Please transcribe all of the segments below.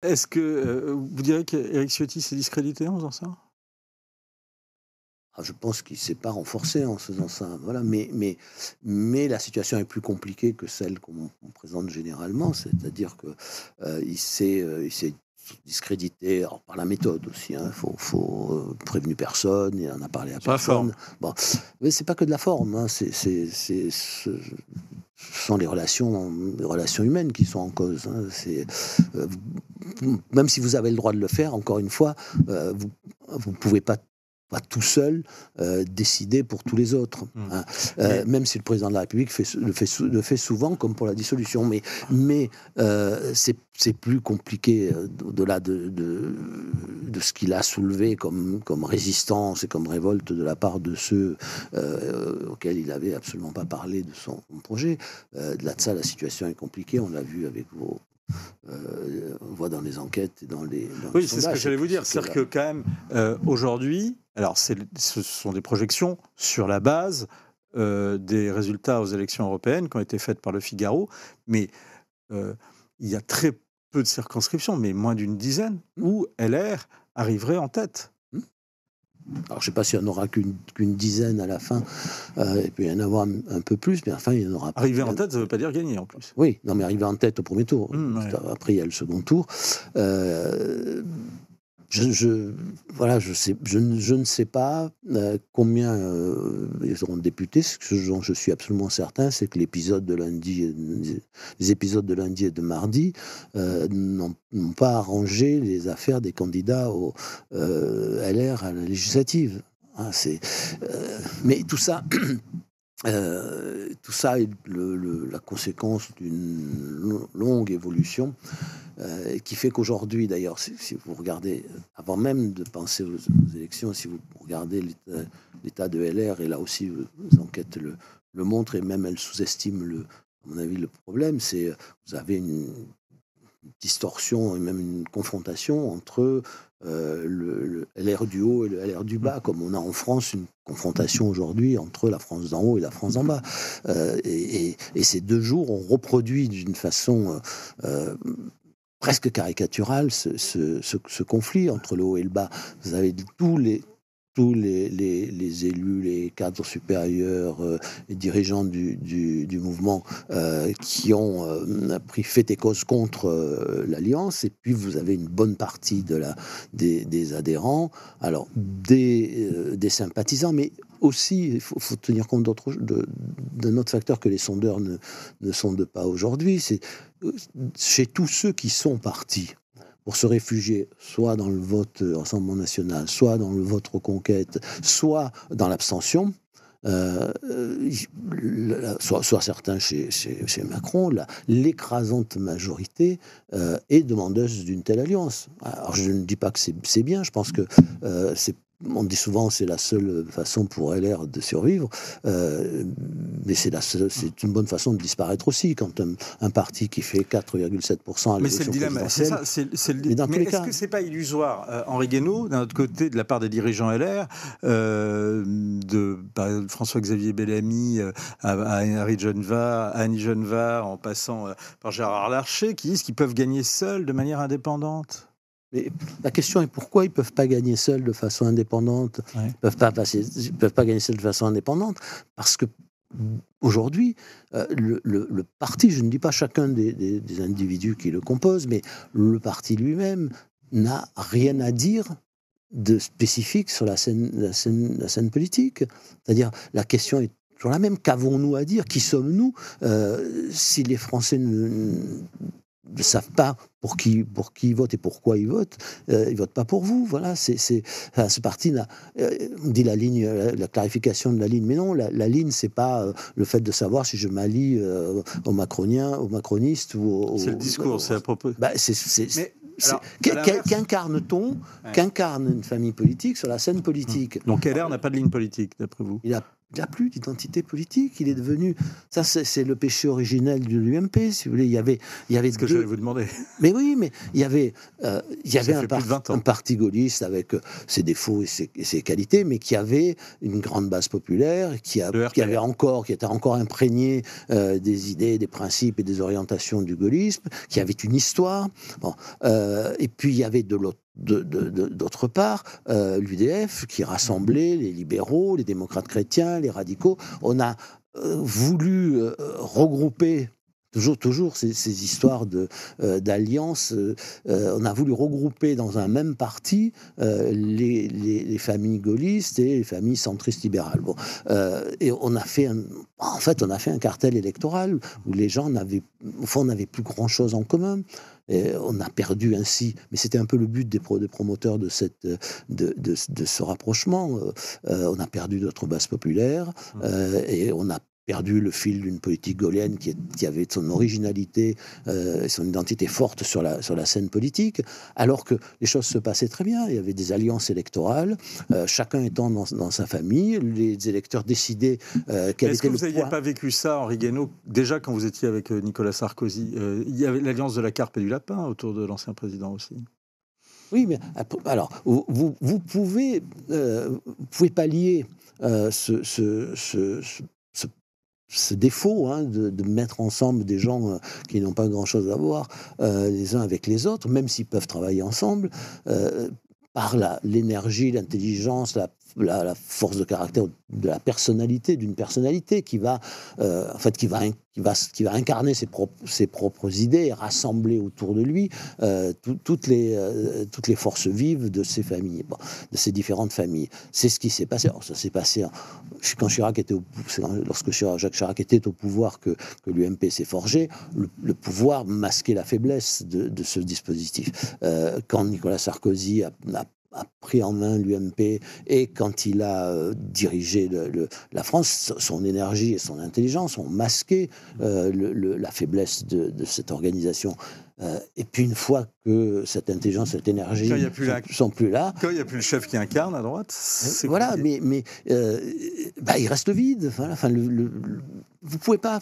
Est-ce que vous direz qu'Éric Ciotti s'est discrédité en faisant ça? Je pense qu'il ne s'est pas renforcé en faisant ça. Voilà. Mais la situation est plus compliquée que celle qu'on présente généralement. C'est-à-dire qu'il s'est discrédité par la méthode aussi. Il faut prévenu personne, il en a parlé à personne. Bon, mais c'est pas que de la forme. Hein. Ce sont les relations humaines qui sont en cause. Hein. Même si vous avez le droit de le faire, encore une fois, vous ne pouvez pas tout seul décider pour tous les autres. Hein. Même si le président de la République le fait souvent, comme pour la dissolution. Mais c'est plus compliqué au-delà de ce qu'il a soulevé comme résistance et comme révolte de la part de ceux auxquels il n'avait absolument pas parlé de son projet. De ça, la situation est compliquée. On l'a vu avec on voit dans les enquêtes et dans les oui, c'est ce que j'allais vous dire. C'est-à-dire que quand même, aujourd'hui, alors ce sont des projections sur la base des résultats aux élections européennes qui ont été faites par Le Figaro, mais il y a très peu de circonscriptions, mais moins d'une dizaine, où LR arriverait en tête. Alors, je ne sais pas s'il n'y en aura qu'une dizaine à la fin. Il peut y en avoir un peu plus, mais enfin, il y en aura. Arriver en tête, ça ne veut pas dire gagner, en plus. Oui, non, mais arriver en tête au premier tour. Ouais. Après, il y a le second tour. Je ne sais pas combien ils auront de députés. Ce dont je suis absolument certain, c'est que les épisodes de lundi et de mardi n'ont pas arrangé les affaires des candidats au LR à la législative. Hein, mais tout ça... tout ça est la conséquence d'une longue évolution qui fait qu'aujourd'hui, d'ailleurs, si vous regardez, avant même de penser aux élections, si vous regardez l'état de LR, et là aussi les enquêtes le montrent, et même elles sous-estiment, à mon avis, le problème, c'est vous avez une distorsion et même une confrontation entre le LR du haut et le LR du bas, comme on a en France une confrontation aujourd'hui entre la France d'en haut et la France d'en bas. Et ces 2 jours ont reproduit d'une façon presque caricaturale ce conflit entre le haut et le bas. Vous avez tous les élus, les cadres supérieurs, les dirigeants du mouvement qui ont pris fait et cause contre l'Alliance, et puis vous avez une bonne partie des adhérents, alors des sympathisants, mais aussi, il faut tenir compte d'un autre facteur que les sondeurs ne sondent pas aujourd'hui, c'est chez tous ceux qui sont partis pour se réfugier soit dans le vote Rassemblement National, soit dans le vote Reconquête, soit dans l'abstention, soit certains chez Macron, l'écrasante majorité est demandeuse d'une telle alliance. Alors je ne dis pas que c'est bien, je pense que on dit souvent que c'est la seule façon pour LR de survivre, mais c'est une bonne façon de disparaître aussi, quand un parti qui fait 4,7% à l'élection présidentielle. Mais est-ce que c'est pas illusoire, Henri Guénaud, d'un autre côté, de la part des dirigeants LR, par exemple, François-Xavier Bellamy à Annie Genevard, en passant par Gérard Larcher, qui disent qu'ils peuvent gagner seuls de manière indépendante? Mais la question est pourquoi ils ne peuvent pas gagner seuls de façon indépendante. Ils ne peuvent pas gagner seuls de façon indépendante parce que aujourd'hui, le parti, je ne dis pas chacun des individus qui le composent, mais le parti lui-même n'a rien à dire de spécifique sur la scène politique. C'est-à-dire, la question est toujours la même. Qu'avons-nous à dire? Qui sommes-nous si les Français ne savent pas pour qui ils votent et pourquoi ils votent pas pour vous. Voilà, ce parti on dit la clarification de la ligne, mais non, la ligne, c'est pas le fait de savoir si je m'allie aux macronistes ou c'est le discours, c'est à propos. Qu'incarne-t-on, qu'incarne une famille politique sur la scène politique? Donc LR n'a pas de ligne politique, d'après vous? il n'a plus d'identité politique. Il est devenu... Ça, c'est le péché originel de l'UMP, si vous voulez. Il y avait ce que j'allais vous demander. Mais oui, mais il y avait un parti gaulliste avec ses défauts et ses qualités, mais qui avait une grande base populaire, qui était encore imprégné des idées, des principes et des orientations du gaullisme, qui avait une histoire. Bon, et puis il y avait d'autre part, l'UDF qui rassemblait les libéraux, les démocrates chrétiens, les radicaux. On a voulu regrouper toujours ces histoires d'alliance. On a voulu regrouper dans un même parti les familles gaullistes et les familles centristes libérales. Bon, et on a fait un cartel électoral où les gens n'avaient plus grand-chose en commun. Et on a perdu ainsi, mais c'était un peu le but des promoteurs de ce rapprochement. On a perdu notre base populaire et on a perdu le fil d'une politique gaullienne qui avait son originalité, son identité forte sur la scène politique, alors que les choses se passaient très bien. Il y avait des alliances électorales, chacun étant dans sa famille, les électeurs décidaient quel était le poids. Est-ce que vous n'aviez pas vécu ça, Henri Guénaud, déjà quand vous étiez avec Nicolas Sarkozy? Il y avait l'alliance de la carpe et du lapin autour de l'ancien président aussi. Oui, mais alors, vous pouvez pallier ce défaut de mettre ensemble des gens qui n'ont pas grand-chose à voir les uns avec les autres, même s'ils peuvent travailler ensemble, par l'énergie, l'intelligence, la force de caractère de la personnalité, d'une personnalité qui va incarner ses propres idées et rassembler autour de lui toutes les forces vives de ces familles, de ces différentes familles. C'est ce qui s'est passé. Alors, ça s'est passé quand lorsque Jacques Chirac était au pouvoir que l'UMP s'est forgé. Le pouvoir masquait la faiblesse de ce dispositif. Quand Nicolas Sarkozy a pris en main l'UMP et quand il a dirigé la France, son énergie et son intelligence ont masqué la faiblesse de cette organisation. Et puis une fois que cette intelligence, cette énergie sont plus là... Quand il n'y a plus le chef qui incarne à droite, voilà, mais il reste vide. Voilà, vous pouvez pas...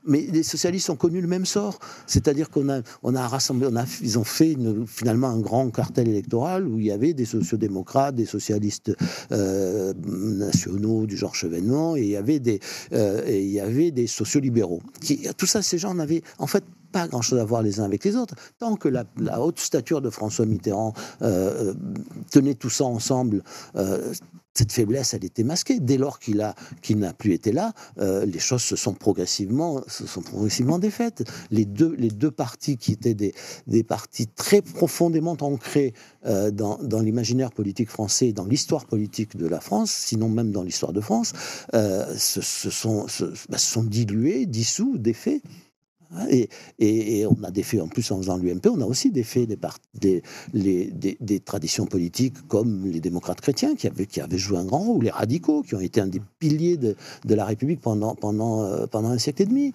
Mais les socialistes ont connu le même sort, c'est-à-dire qu'on a rassemblé, ils ont fait finalement un grand cartel électoral où il y avait des sociodémocrates, des socialistes nationaux du genre Chevènement, et il y avait des sociolibéraux. Tout ça, ces gens n'avaient en fait pas grand-chose à voir les uns avec les autres. Tant que la haute stature de François Mitterrand tenait tout ça ensemble, cette faiblesse, elle était masquée. Dès lors qu'il n'a plus été là, les choses se sont progressivement défaites. Les deux partis qui étaient des partis très profondément ancrés dans l'imaginaire politique français, dans l'histoire politique de la France, sinon même dans l'histoire de France, se sont dilués, dissous, défaits. Et on a défait, en plus en faisant l'UMP, on a aussi défait des traditions politiques comme les démocrates chrétiens qui avaient joué un grand rôle, ou les radicaux qui ont été un des piliers de la République pendant un siècle et demi.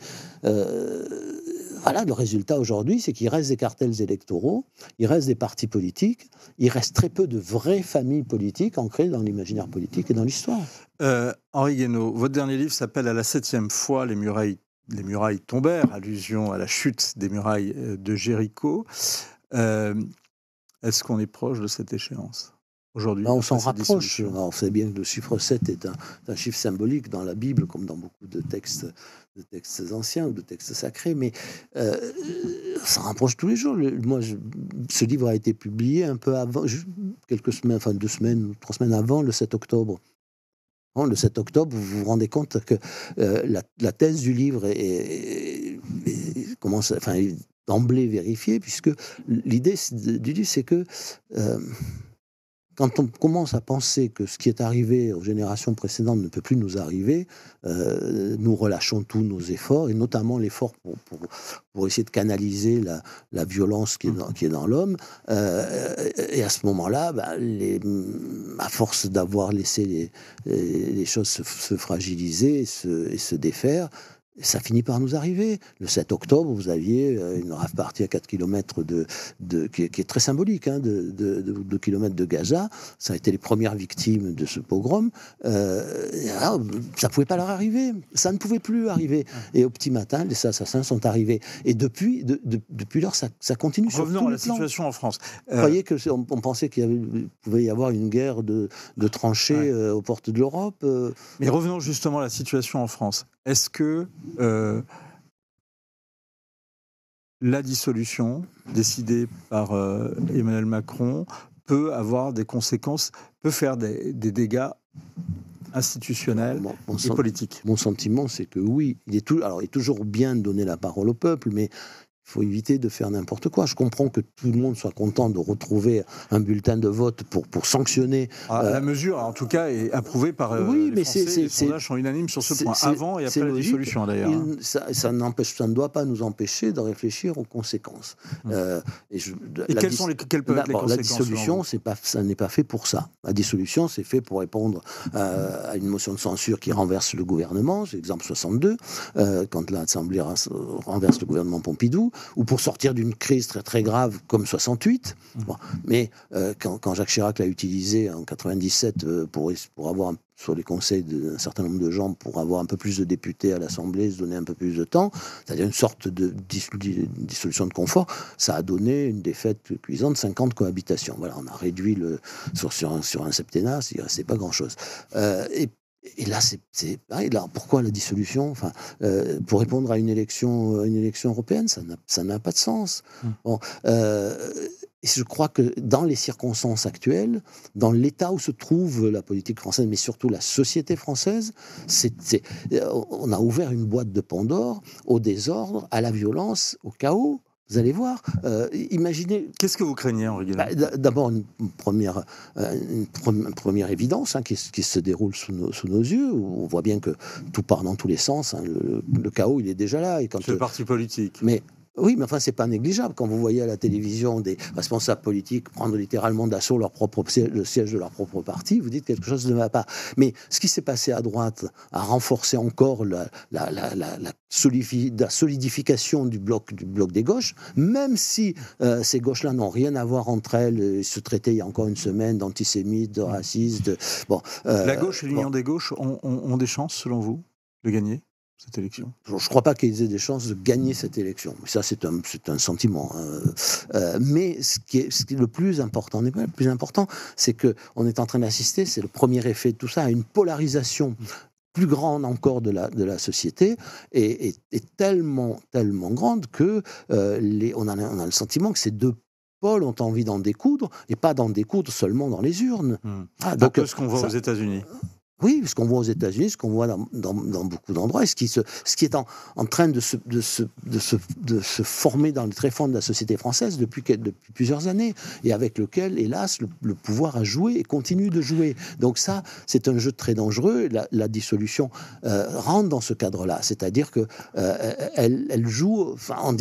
Voilà, le résultat aujourd'hui, c'est qu'il reste des cartels électoraux, il reste des partis politiques, il reste très peu de vraies familles politiques ancrées dans l'imaginaire politique et dans l'histoire. Henri Guénaud, votre dernier livre s'appelle « À la 7e fois, les murailles tombèrent », allusion à la chute des murailles de Jéricho. Est-ce qu'on est proche de cette échéance aujourd'hui? On s'en rapproche. On sait bien que le chiffre 7 est un chiffre symbolique dans la Bible, comme dans beaucoup de textes anciens ou de textes sacrés, mais on s'en rapproche tous les jours. Ce livre a été publié un peu avant, quelques semaines, 2 semaines, 3 semaines avant, le 7 octobre. Le 7 octobre, vous vous rendez compte que la thèse du livre est d'emblée vérifiée, puisque l'idée du livre, c'est que quand on commence à penser que ce qui est arrivé aux générations précédentes ne peut plus nous arriver, nous relâchons tous nos efforts, et notamment l'effort pour essayer de canaliser la violence qui est dans l'homme. Et à ce moment-là, à force d'avoir laissé les choses se fragiliser et se défaire, ça finit par nous arriver. Le 7 octobre, vous aviez une rave party à 4 km qui est très symbolique, hein, de kilomètres de Gaza. Ça a été les premières victimes de ce pogrom. Ça ne pouvait pas leur arriver. Ça ne pouvait plus arriver. Et au petit matin, les assassins sont arrivés. Et depuis lors, ça continue. Revenons à la situation en France. Vous croyez qu'on pensait qu'il pouvait y avoir une guerre de tranchées aux portes de l'Europe Mais revenons justement à la situation en France. Est-ce que la dissolution décidée par Emmanuel Macron peut avoir des conséquences, peut faire des dégâts institutionnels et politiques? Mon sentiment, c'est que oui. Il est toujours bien de donner la parole au peuple, mais il faut éviter de faire n'importe quoi. Je comprends que tout le monde soit content de retrouver un bulletin de vote pour sanctionner. La mesure, en tout cas, est approuvée par les Français. Les sondages sont unanimes sur ce point, avant et après la dissolution, d'ailleurs. Ça ne doit pas nous empêcher de réfléchir aux conséquences. Et quelles peuvent être les conséquences? La dissolution, ça n'est pas fait pour ça. La dissolution, c'est fait pour répondre à une motion de censure qui renverse le gouvernement, c'est l'exemple 62, quand l'Assemblée renverse le gouvernement Pompidou, ou pour sortir d'une crise très très grave comme 68. Bon, mais quand Jacques Chirac l'a utilisé en 97 pour avoir, sur les conseils d'un certain nombre de gens, pour avoir un peu plus de députés à l'Assemblée, se donner un peu plus de temps, c'est-à-dire une sorte de dissolution de confort, ça a donné une défaite cuisante, 50 cohabitations. Voilà, on a réduit sur un septennat, il ne restait pas grand-chose. Et là, c'est pareil. Là, pourquoi la dissolution? Pour répondre à une élection européenne, ça n'a pas de sens. Bon, et je crois que dans les circonstances actuelles, dans l'état où se trouve la politique française, mais surtout la société française, on a ouvert une boîte de Pandore au désordre, à la violence, au chaos. Vous allez voir, imaginez... Qu'est-ce que vous craignez, Henri Guénon? D'abord, une première évidence qui se déroule sous nos yeux, où on voit bien que tout part dans tous les sens. Hein, le chaos, il est déjà là. C'est le parti politique. Mais oui, mais enfin, c'est pas négligeable. Quand vous voyez à la télévision des responsables politiques prendre littéralement d'assaut le siège de leur propre parti, vous dites quelque chose ne va pas. Mais ce qui s'est passé à droite a renforcé encore la solidification du bloc des gauches, même si ces gauches-là n'ont rien à voir entre elles, se traitaient il y a encore une semaine d'antisémites, de racistes. La gauche et l'Union des gauches ont des chances, selon vous, de gagner cette élection? Je ne crois pas qu'ils aient des chances de gagner cette élection. Ça, c'est un sentiment. Mais ce qui est le plus important, le plus important, c'est qu'on est en train d'assister, c'est le premier effet de tout ça, à une polarisation plus grande encore de la société, et tellement grande que on a le sentiment que ces deux pôles ont envie d'en découdre, et pas d'en découdre seulement dans les urnes. Donc, ce qu'on voit aux États-Unis. Oui, ce qu'on voit aux États-Unis, ce qu'on voit dans beaucoup d'endroits, ce qui est en train de se former dans les tréfonds de la société française depuis plusieurs années, et avec lequel, hélas, le pouvoir a joué et continue de jouer. Donc ça, c'est un jeu très dangereux. La dissolution rentre dans ce cadre-là, c'est-à-dire que elle joue, en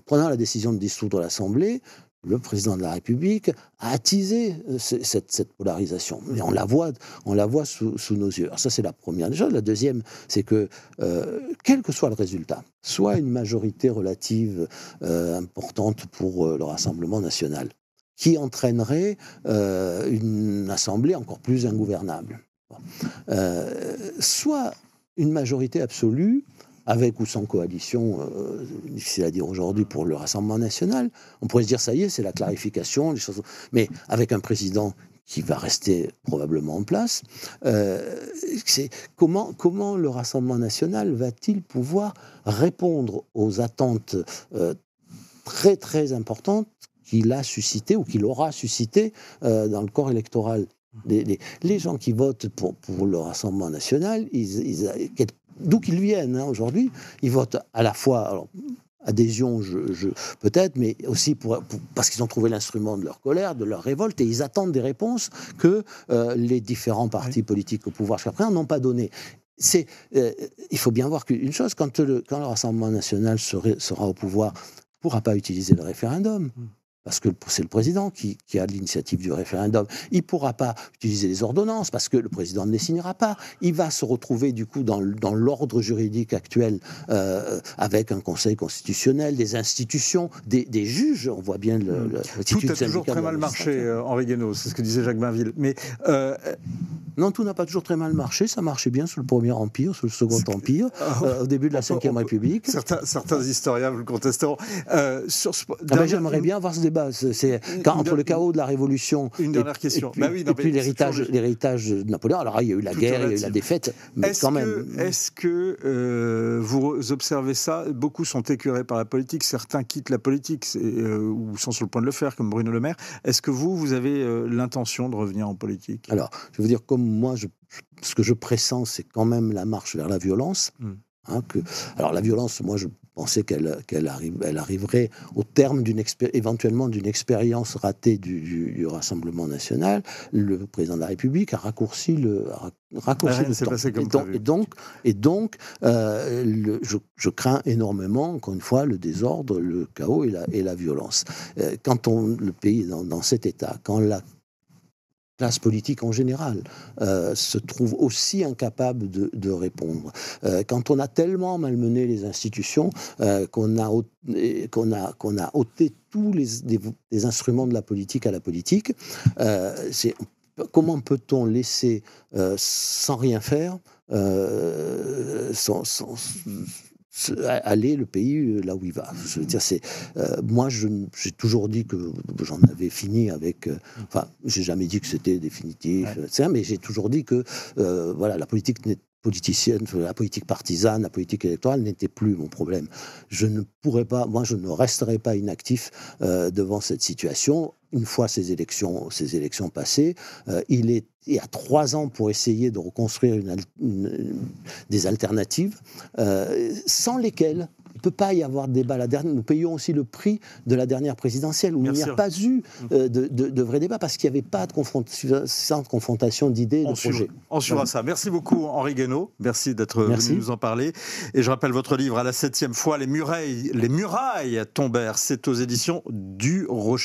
prenant la décision de dissoudre l'Assemblée. Le président de la République a attisé cette polarisation. Et on la voit sous nos yeux. Alors ça, c'est la première des choses. La deuxième, c'est que, quel que soit le résultat, soit une majorité relative importante pour le Rassemblement national, qui entraînerait une assemblée encore plus ingouvernable, soit une majorité absolue, avec ou sans coalition, difficile à dire aujourd'hui pour le Rassemblement national. On pourrait se dire, ça y est, c'est la clarification, les choses. Mais avec un président qui va rester probablement en place, comment le Rassemblement national va-t-il pouvoir répondre aux attentes très très importantes qu'il a suscitées ou qu'il aura suscitées dans le corps électoral? Les gens qui votent pour le Rassemblement national, d'où qu'ils viennent aujourd'hui, ils votent à la fois, alors, adhésion peut-être, mais aussi parce qu'ils ont trouvé l'instrument de leur colère, de leur révolte, et ils attendent des réponses que les différents partis politiques au pouvoir jusqu'à présent n'ont pas données. Il faut bien voir qu'une chose, quand le Rassemblement national sera au pouvoir, ne pourra pas utiliser le référendum. parce que c'est le président qui a l'initiative du référendum. Il ne pourra pas utiliser les ordonnances, parce que le président ne les signera pas. Il va se retrouver, du coup, dans l'ordre juridique actuel, avec un conseil constitutionnel, des institutions, des juges. On voit bien tout a toujours très mal marché, Henri Guénaud, c'est ce que disait Jacques Bainville. Mais non, tout n'a pas toujours très mal marché. Ça marchait bien sous le Premier Empire, sous le Second Empire, au début de la Ve République. Certains historiens vous le contesteront. J'aimerais bien avoir ce débat. Entre le chaos de la Révolution une dernière question. Et puis l'héritage de Napoléon. Alors il y a eu la guerre, il y a eu la défaite, mais quand même. Est-ce que vous observez ça? Beaucoup sont écœurés par la politique, certains quittent la politique ou sont sur le point de le faire, comme Bruno Le Maire. Est-ce que vous avez l'intention de revenir en politique? Alors, je veux dire, comme moi, ce que je pressens, c'est quand même la marche vers la violence. Alors la violence, moi je pensais qu'elle arriverait au terme éventuellement d'une expérience ratée du Rassemblement national. Le président de la République a raccourci le temps. Et donc, je crains énormément, encore une fois, le désordre, le chaos et la violence. Quand le pays est dans cet état, quand la classe politique en général se trouve aussi incapable de répondre. Quand on a tellement malmené les institutions qu'on a ôté tous les instruments de la politique à la politique, comment peut-on laisser sans rien faire aller le pays là où il va. Je veux dire, moi, j'ai toujours dit que j'en avais fini avec. J'ai jamais dit que c'était définitif, mais j'ai toujours dit que la politique politicienne, la politique partisane, la politique électorale n'était plus mon problème. Je ne resterai pas inactif devant cette situation. Une fois ces élections passées, il y a 3 ans pour essayer de reconstruire des alternatives, sans lesquelles il ne peut pas y avoir de débat. Nous payons aussi le prix de la dernière présidentielle, où il n'y a pas eu de vrai débat, parce qu'il n'y avait pas de confrontation d'idées, de projets. On suivra ça. Merci beaucoup, Henri Guénaud. Merci d'être venu nous en parler. Et je rappelle votre livre, à la 7e fois, Les murailles tombèrent. C'est aux éditions du Rocher.